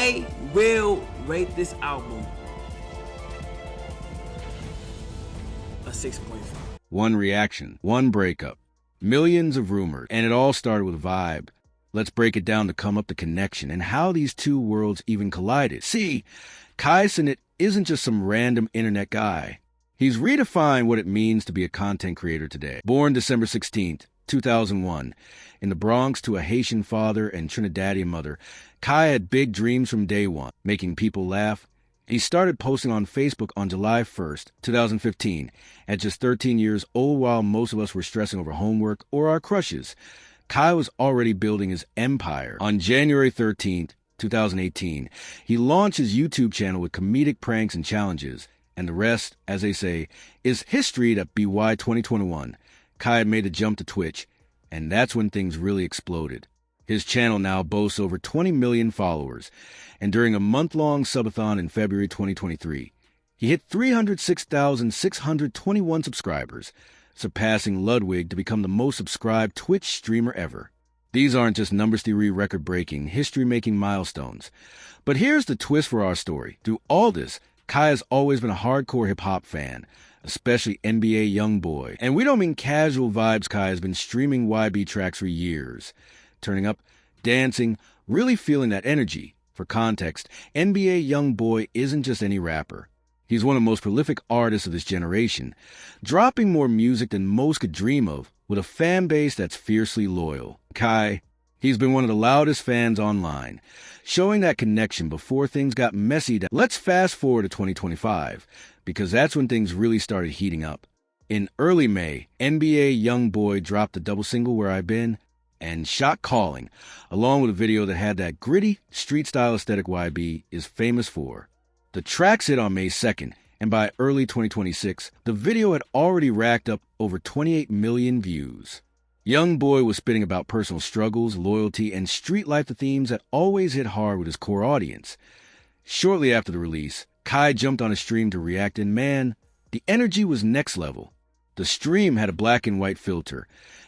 I will rate this album a 6.5. One reaction, one breakup, millions of rumors, and it all started with a vibe. Let's break it down to come up the connection and how these two worlds even collided. See, Kai Cenat isn't just some random internet guy. He's redefined what it means to be a content creator today. Born December 16th, 2001, in the Bronx to a Haitian father and Trinidadian mother, Kai had big dreams from day one, making people laugh. He started posting on Facebook on July 1st, 2015, at just 13 years old while most of us were stressing over homework or our crushes. Kai was already building his empire. On January 13th, 2018, he launched his YouTube channel with comedic pranks and challenges, and the rest, as they say, is history. At BY 2021, Kai had made a jump to Twitch, and that's when things really exploded. His channel now boasts over 20 million followers, and during a month-long subathon in February 2023, he hit 306,621 subscribers, surpassing Ludwig to become the most subscribed Twitch streamer ever. These aren't just numbers theory record-breaking, history-making milestones. But here's the twist for our story. Through all this, Kai has always been a hardcore hip-hop fan, especially NBA YoungBoy. And we don't mean casual vibes. Kai has been streaming YB tracks for years, turning up, dancing, really feeling that energy. For context, NBA YoungBoy isn't just any rapper. He's one of the most prolific artists of this generation, dropping more music than most could dream of, with a fan base that's fiercely loyal. Kai, he's been one of the loudest fans online, showing that connection before things got messy. Let's fast forward to 2025, because that's when things really started heating up. In early May, NBA YoungBoy dropped the double single Where I've Been and Shot Calling, along with a video that had that gritty, street-style aesthetic YB is famous for. The tracks hit on May 2nd, and by early 2026, the video had already racked up over 28 million views. YoungBoy was spitting about personal struggles, loyalty, and street life, the themes that always hit hard with his core audience. Shortly after the release, Kai jumped on a stream to react, and man, the energy was next level. The stream had a black and white filter,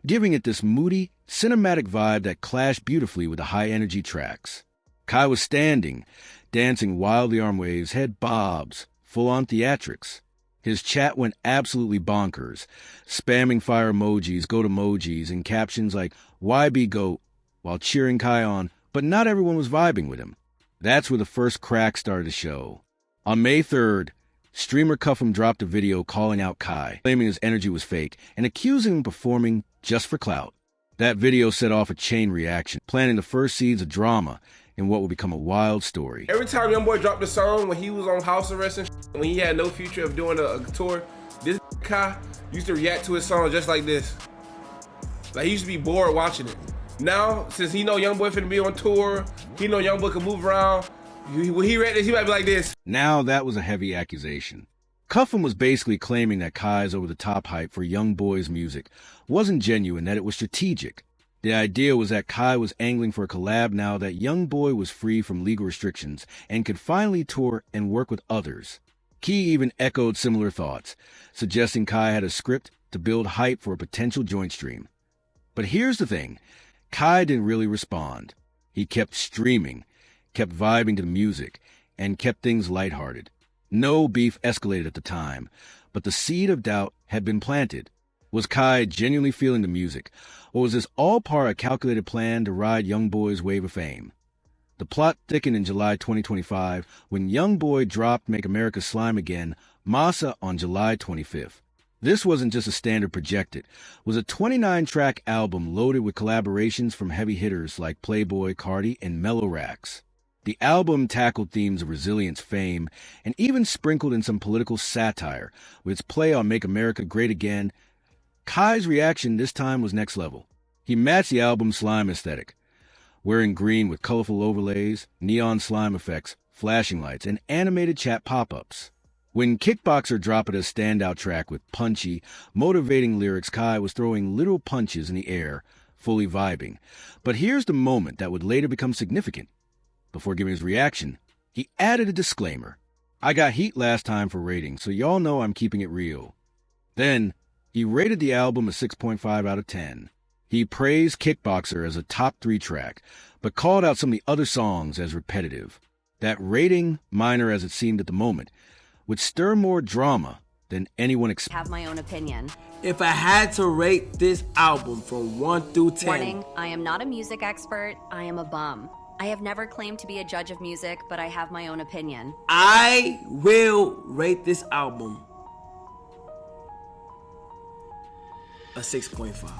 giving it this moody, cinematic vibe that clashed beautifully with the high-energy tracks. Kai was standing, dancing wildly, arm waves, head bobs, full-on theatrics. His chat went absolutely bonkers, spamming fire emojis, goat emojis, and captions like YB GOAT while cheering Kai on, but not everyone was vibing with him. That's where the first crack started to show. On May 3rd, streamer Cuffham dropped a video calling out Kai, claiming his energy was fake, and accusing him of performing just for clout. That video set off a chain reaction, planting the first seeds of drama in what will become a wild story. Every time YoungBoy dropped a song when he was on house arrest and when he had no future of doing a tour, this Kai used to react to his song just like this. Like, he used to be bored watching it. Now, since he know YoungBoy finna be on tour, he know YoungBoy can move around, when he read this, he might be like this. Now that was a heavy accusation. Cuffham was basically claiming that Kai's over-the-top hype for YoungBoy's music wasn't genuine, that it was strategic. The idea was that Kai was angling for a collab now that YoungBoy was free from legal restrictions and could finally tour and work with others. Key even echoed similar thoughts, suggesting Kai had a script to build hype for a potential joint stream. But here's the thing, Kai didn't really respond. He kept streaming, kept vibing to the music, and kept things lighthearted. No beef escalated at the time, but the seed of doubt had been planted. Was Kai genuinely feeling the music, or was this all part of a calculated plan to ride YoungBoy's wave of fame? The plot thickened in July 2025 when YoungBoy dropped Make America Slime Again, Massa, on July 25th. This wasn't just a standard projected. It was a 29-track album loaded with collaborations from heavy hitters like Playboy Carti and Mellow Rax. The album tackled themes of resilience, fame, and even sprinkled in some political satire with its play on Make America Great Again. Kai's reaction this time was next level. He matched the album's slime aesthetic, wearing green with colorful overlays, neon slime effects, flashing lights, and animated chat pop-ups. When Kickboxer dropped a standout track with punchy, motivating lyrics, Kai was throwing literal punches in the air, fully vibing. But here's the moment that would later become significant. Before giving his reaction, he added a disclaimer. I got heat last time for rating, so y'all know I'm keeping it real. Then, he rated the album a 6.5 out of 10. He praised Kickboxer as a top 3 track, but called out some of the other songs as repetitive. That rating, minor as it seemed at the moment, would stir more drama than anyone expected. Have my own opinion. If I had to rate this album from 1 through 10, Warning, I am not a music expert. I am a bum. I have never claimed to be a judge of music, but I have my own opinion. I will rate this album a 6.5.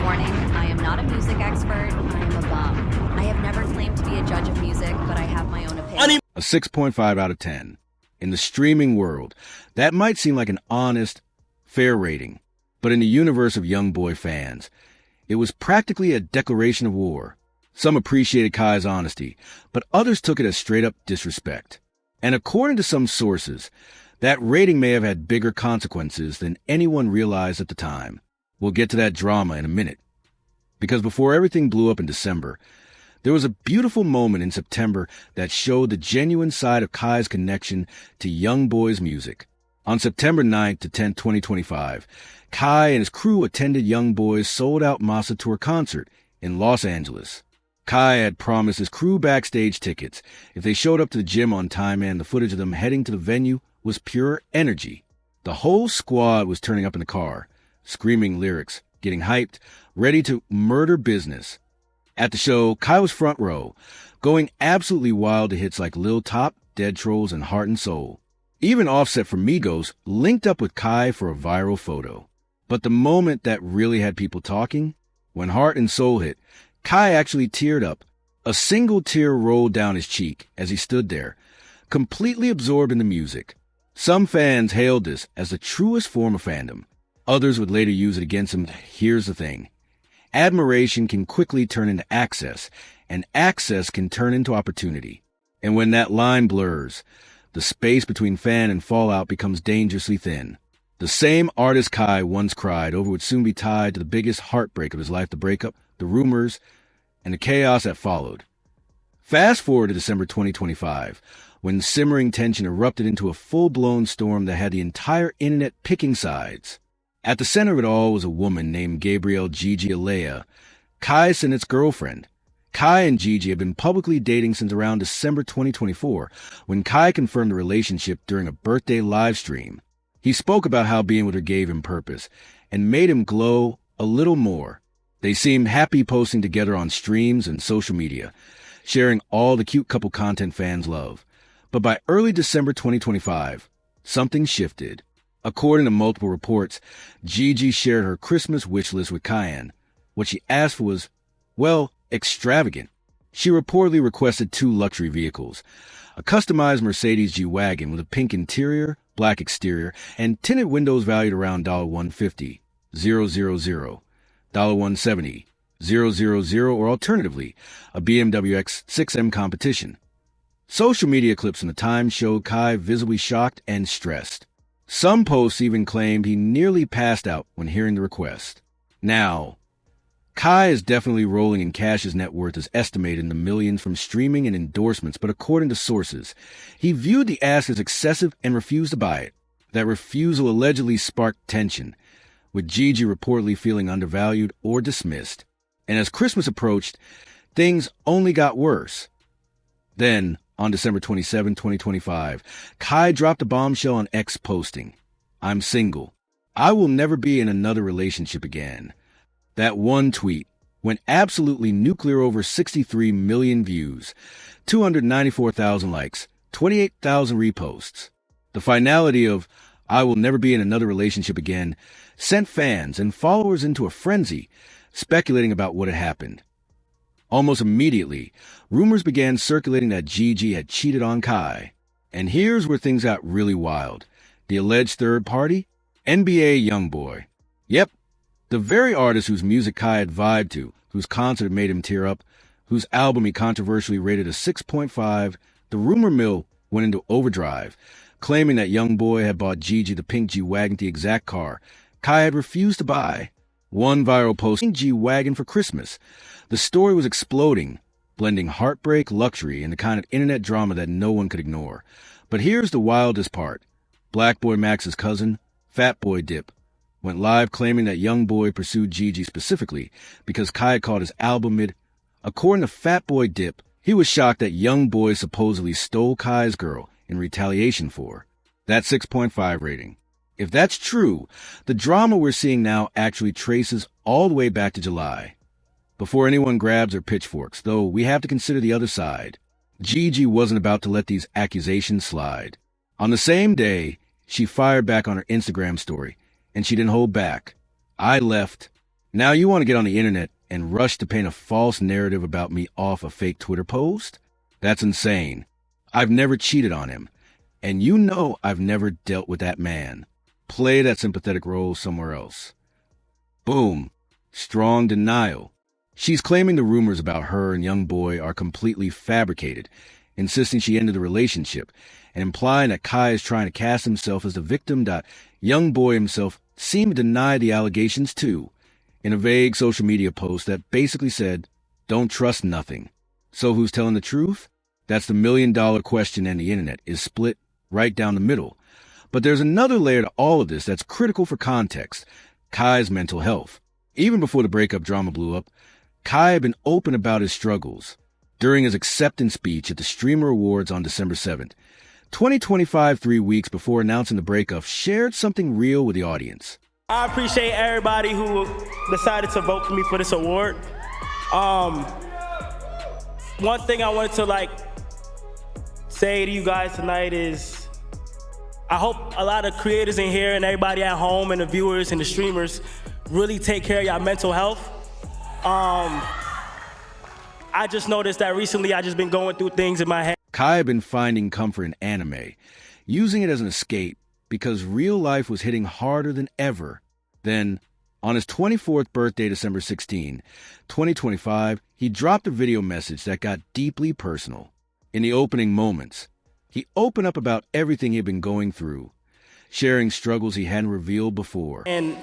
Warning, I am not a music expert. I am a bum. I have never claimed to be a judge of music, but I have my own opinion. A 6.5 out of 10. In the streaming world, that might seem like an honest, fair rating, but in the universe of YoungBoy fans, it was practically a declaration of war. Some appreciated Kai's honesty, but others took it as straight-up disrespect. And according to some sources, that rating may have had bigger consequences than anyone realized at the time. We'll get to that drama in a minute. Because before everything blew up in December, there was a beautiful moment in September that showed the genuine side of Kai's connection to YoungBoy's music. On September 9th to 10th, 2025, Kai and his crew attended YoungBoy's sold-out Masa Tour concert in Los Angeles. Kai had promised his crew backstage tickets if they showed up to the gym on time, and the footage of them heading to the venue was pure energy. The whole squad was turning up in the car, screaming lyrics, getting hyped, ready to murder business. At the show, Kai was front row, going absolutely wild to hits like Lil Top, Dead Trolls, and Heart and Soul. Even Offset from Migos linked up with Kai for a viral photo. But the moment that really had people talking, when Heart and Soul hit, Kai actually teared up. A single tear rolled down his cheek as he stood there, completely absorbed in the music. Some fans hailed this as the truest form of fandom. Others would later use it against him. Here's the thing. Admiration can quickly turn into access, and access can turn into opportunity. And when that line blurs, the space between fan and fallout becomes dangerously thin. The same artist Kai once cried over would soon be tied to the biggest heartbreak of his life, the breakup, the rumors, and the chaos that followed. Fast forward to December 2025, when simmering tension erupted into a full-blown storm that had the entire internet picking sides. At the center of it all was a woman named Gabrielle Gigi Alea, Kai Cenat's girlfriend. Kai and Gigi had been publicly dating since around December 2024, when Kai confirmed the relationship during a birthday live stream. He spoke about how being with her gave him purpose and made him glow a little more. They seemed happy posting together on streams and social media, sharing all the cute couple content fans love. But by early December 2025, something shifted. According to multiple reports, Gigi shared her Christmas wish list with Kai. What she asked for was, well, extravagant. She reportedly requested 2 luxury vehicles, a customized Mercedes G-Wagon with a pink interior, black exterior, and tinted windows valued around $150, $000, $170, $000, or alternatively, a BMW X6M competition. Social media clips from the time showed Kai visibly shocked and stressed. Some posts even claimed he nearly passed out when hearing the request. Now, Kai is definitely rolling in cash. His net worth is estimated in the millions from streaming and endorsements, but according to sources, he viewed the ask as excessive and refused to buy it. That refusal allegedly sparked tension, with Gigi reportedly feeling undervalued or dismissed. And as Christmas approached, things only got worse. Then, on December 27, 2025, Kai dropped a bombshell on X posting, "I'm single. I will never be in another relationship again." That one tweet went absolutely nuclear, over 63 million views, 294,000 likes, 28,000 reposts. The finality of "I will never be in another relationship again" sent fans and followers into a frenzy, speculating about what had happened. Almost immediately, rumors began circulating that Gigi had cheated on Kai. And here's where things got really wild. The alleged third party? NBA YoungBoy. Yep, the very artist whose music Kai had vibed to, whose concert made him tear up, whose album he controversially rated a 6.5, the rumor mill went into overdrive, claiming that YoungBoy had bought Gigi the pink G-Wagon, the exact car Kai had refused to buy. One viral post, G-Wagon for Christmas. The story was exploding, blending heartbreak, luxury, and the kind of internet drama that no one could ignore. But here's the wildest part. Black Boy Max's cousin, Fatboy Dip, went live claiming that YoungBoy pursued Gigi specifically because Kai called his album mid. According to Fatboy Dip, He was shocked that YoungBoy supposedly stole Kai's girl in retaliation for that 6.5 rating. If that's true, the drama we're seeing now actually traces all the way back to July. Before anyone grabs her pitchforks, though, we have to consider the other side. Gigi wasn't about to let these accusations slide. On the same day, she fired back on her Instagram story, and she didn't hold back. I left. Now you want to get on the internet and rush to paint a false narrative about me off a fake Twitter post? That's insane. I've never cheated on him. And you know I've never dealt with that man. Play that sympathetic role somewhere else. Boom. Strong denial. She's claiming the rumors about her and YoungBoy are completely fabricated, insisting she ended the relationship, and implying that Kai is trying to cast himself as the victim. YoungBoy himself seemed to deny the allegations too, in a vague social media post that basically said, "Don't trust nothing." So who's telling the truth? That's the million-dollar question, and the internet is split right down the middle. But there's another layer to all of this that's critical for context: Kai's mental health. Even before the breakup drama blew up, Kai had been open about his struggles. During his acceptance speech at the Streamer Awards on December 7th, 2025, 3 weeks before announcing the breakup, shared something real with the audience. I appreciate everybody who decided to vote for me for this award. One thing I wanted to say to you guys tonight is I hope a lot of creators in here and everybody at home and the viewers and the streamers really take care of your mental health. I just noticed that recently I just been going through things in my head. Kai had been finding comfort in anime, using it as an escape because real life was hitting harder than ever. Then, on his 24th birthday, December 16, 2025, he dropped a video message that got deeply personal. In the opening moments, he opened up about everything he'd been going through, sharing struggles he hadn't revealed before. And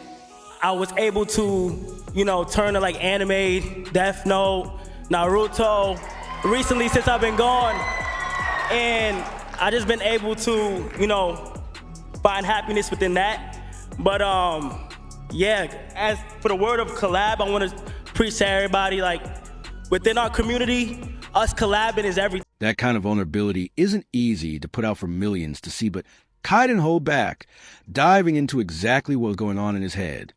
I was able to, turn to anime, Death Note, Naruto, recently since I've been gone. And I just been able to, find happiness within that. But as for the word of collab, I want to preach to everybody, within our community, us collabing is everything. That kind of vulnerability isn't easy to put out for millions to see, but Kai didn't hold back, diving into exactly what was going on in his head.